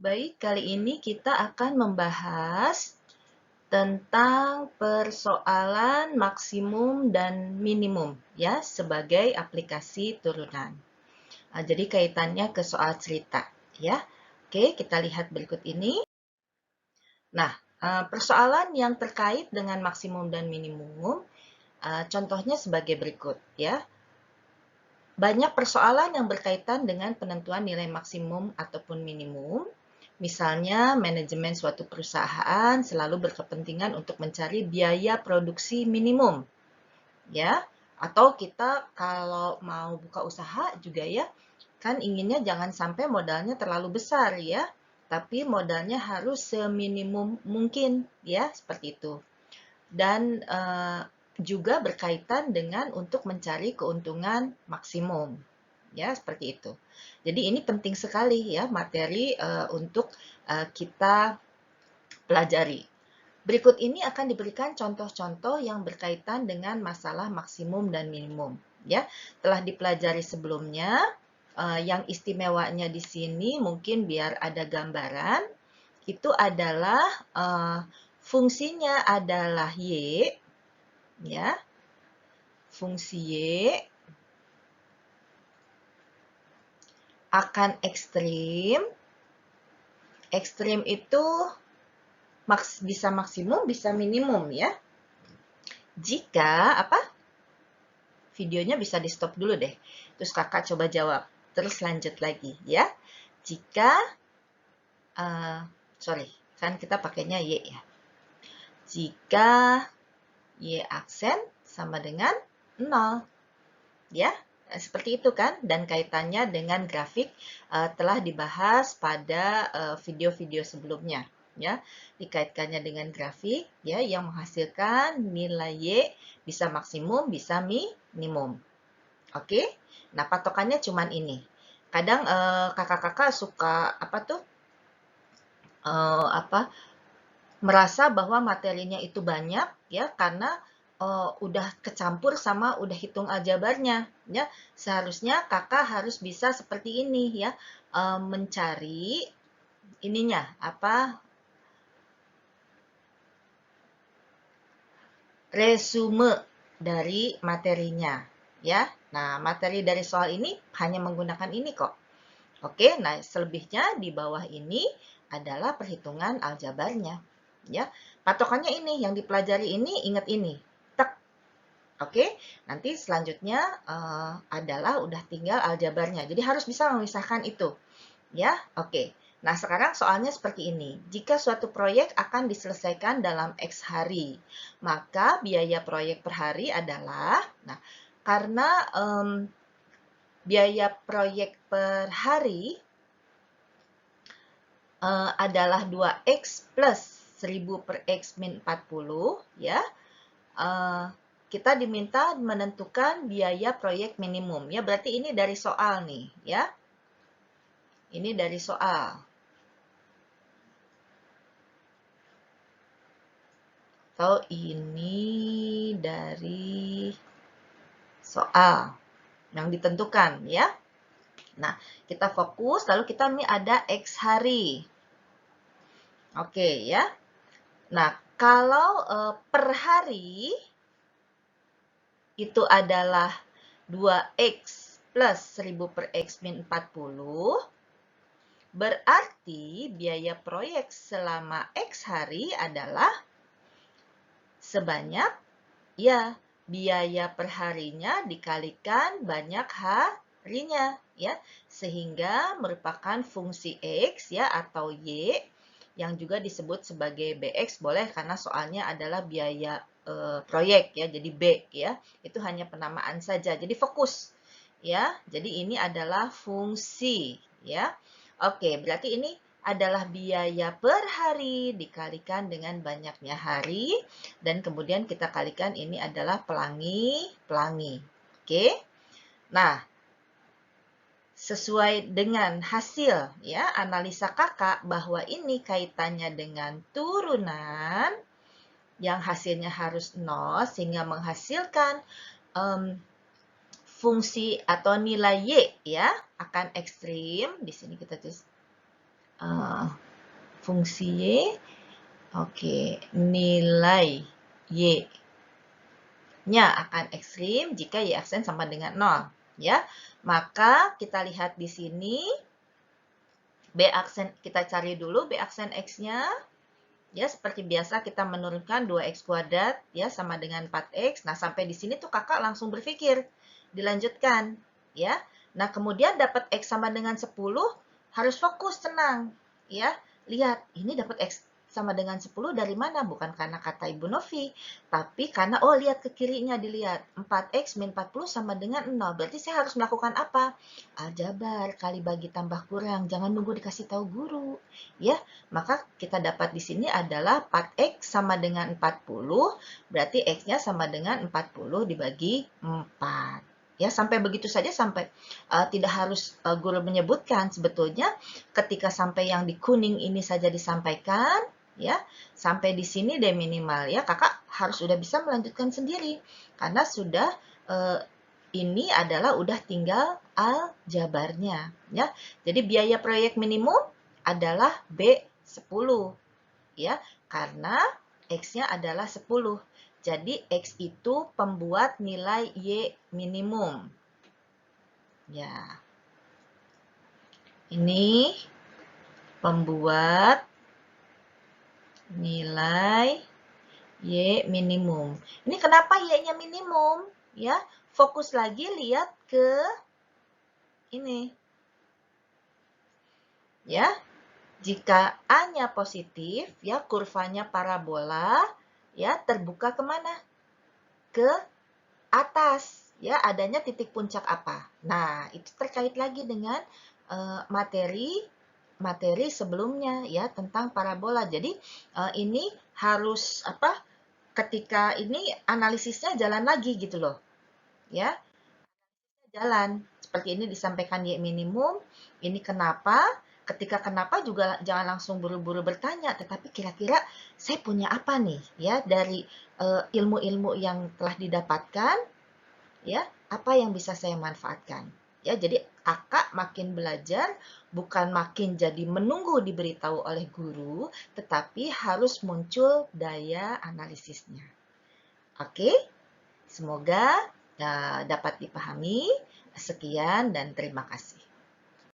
Baik, kali ini kita akan membahas tentang persoalan maksimum dan minimum ya sebagai aplikasi turunan. Jadi kaitannya ke soal cerita ya. Oke, kita lihat berikut ini. Nah, persoalan yang terkait dengan maksimum dan minimum, contohnya sebagai berikut ya. Banyak persoalan yang berkaitan dengan penentuan nilai maksimum ataupun minimum. Misalnya, manajemen suatu perusahaan selalu berkepentingan untuk mencari biaya produksi minimum, ya. Atau kita kalau mau buka usaha juga ya, kan inginnya jangan sampai modalnya terlalu besar ya, tapi modalnya harus seminimum mungkin ya, seperti itu. Dan juga berkaitan dengan untuk mencari keuntungan maksimum. Ya, seperti itu. Jadi ini penting sekali ya materi untuk kita pelajari. Berikut ini akan diberikan contoh-contoh yang berkaitan dengan masalah maksimum dan minimum. Ya, telah dipelajari sebelumnya. Yang istimewanya di sini mungkin biar ada gambaran. Itu adalah fungsinya adalah y, ya, fungsi y akan ekstrim. Ekstrim itu bisa maksimum, bisa minimum ya. Jika apa? Videonya bisa di stop dulu deh. Terus kakak coba jawab. Terus lanjut lagi ya. Jika, sorry, kan kita pakainya Y ya. Jika Y aksen sama dengan 0. Ya, seperti itu kan. Dan kaitannya dengan grafik telah dibahas pada video-video sebelumnya. Ya, dikaitkannya dengan grafik ya yang menghasilkan nilai Y bisa maksimum, bisa minimum. Oke. Nah, patokannya cuman ini. Kadang kakak-kakak suka apa tuh? Merasa bahwa materinya itu banyak ya karena udah kecampur sama udah hitung aljabarnya ya. Seharusnya kakak harus bisa seperti ini ya, mencari ininya apa, resume dari materinya ya. Nah, materi dari soal ini hanya menggunakan ini kok. Oke, nah selebihnya di bawah ini adalah perhitungan aljabarnya ya. Patokannya ini yang dipelajari ini, ingat ini. Tek. Oke, nanti selanjutnya adalah udah tinggal aljabarnya. Jadi harus bisa memisahkan itu ya. Oke. Nah, sekarang soalnya seperti ini. Jika suatu proyek akan diselesaikan dalam X hari, maka biaya proyek per hari adalah, nah, karena biaya proyek per hari adalah 2X plus 1000 per X min 40, ya. Kita diminta menentukan biaya proyek minimum, ya. Berarti ini dari soal nih, ya. Ini dari soal. Atau ini dari soal yang ditentukan, ya. Nah, kita fokus, lalu kita ini ada X hari. Oke, ya. Nah, kalau per hari itu adalah 2X plus 1000 per X min 40, berarti biaya proyek selama X hari adalah sebanyak, ya, biaya per harinya dikalikan banyak harinya, ya, sehingga merupakan fungsi X, ya, atau Y, yang juga disebut sebagai BX, boleh karena soalnya adalah biaya proyek, ya, jadi B, ya, itu hanya penamaan saja, jadi fokus, ya, jadi ini adalah fungsi, ya. Oke, berarti ini adalah biaya per hari dikalikan dengan banyaknya hari, dan kemudian kita kalikan ini adalah pelangi. Oke. Nah, sesuai dengan hasil ya analisa kakak bahwa ini kaitannya dengan turunan yang hasilnya harus 0 sehingga menghasilkan fungsi atau nilai Y ya akan ekstrim. Di sini kita tulis fungsi Y. Oke, nilai Y-nya akan ekstrim jika Y aksen sama dengan 0. Ya, maka kita lihat di sini B aksen, kita cari dulu B aksen X-nya. Ya, seperti biasa kita menurunkan 2X kuadrat ya sama dengan 4X. Nah, sampai di sini tuh kakak langsung berpikir. Dilanjutkan ya. Nah, kemudian dapat X sama dengan 10, harus fokus, tenang ya. Lihat, ini dapat X sama dengan 10 dari mana? Bukan karena kata Ibu Novi, tapi karena, oh lihat ke kirinya, dilihat 4X min 40 sama dengan 0. Berarti saya harus melakukan apa? Aljabar, kali bagi tambah kurang. Jangan nunggu dikasih tahu guru. Ya, maka kita dapat di sini adalah 4X sama dengan 40, berarti X-nya sama dengan 40 dibagi 4. Ya, sampai begitu saja, sampai tidak harus guru menyebutkan. Sebetulnya ketika sampai yang di kuning ini saja disampaikan, ya, sampai di sini deh minimal ya, kakak harus sudah bisa melanjutkan sendiri karena sudah ini adalah udah tinggal aljabarnya ya. Jadi biaya proyek minimum adalah B10 ya, karena X-nya adalah 10. Jadi X itu pembuat nilai Y minimum. Ya. Ini pembuat nilai Y minimum. Ini kenapa Y-nya minimum? Ya, fokus lagi, lihat ke ini. Ya, jika A-nya positif, ya kurvanya parabola, ya terbuka kemana? Ke atas, ya adanya titik puncak apa? Nah, itu terkait lagi dengan materi sebelumnya ya tentang parabola. Jadi ini harus apa? Ketika ini analisisnya jalan lagi gitu loh, ya jalan seperti ini disampaikan Y minimum. Ini kenapa? Ketika kenapa juga jangan langsung buru-buru bertanya, tetapi kira-kira saya punya apa nih ya dari ilmu-ilmu yang telah didapatkan, ya apa yang bisa saya manfaatkan. Ya, jadi kakak makin belajar bukan makin jadi menunggu diberitahu oleh guru, tetapi harus muncul daya analisisnya. Oke, semoga dapat dipahami. Sekian dan terima kasih.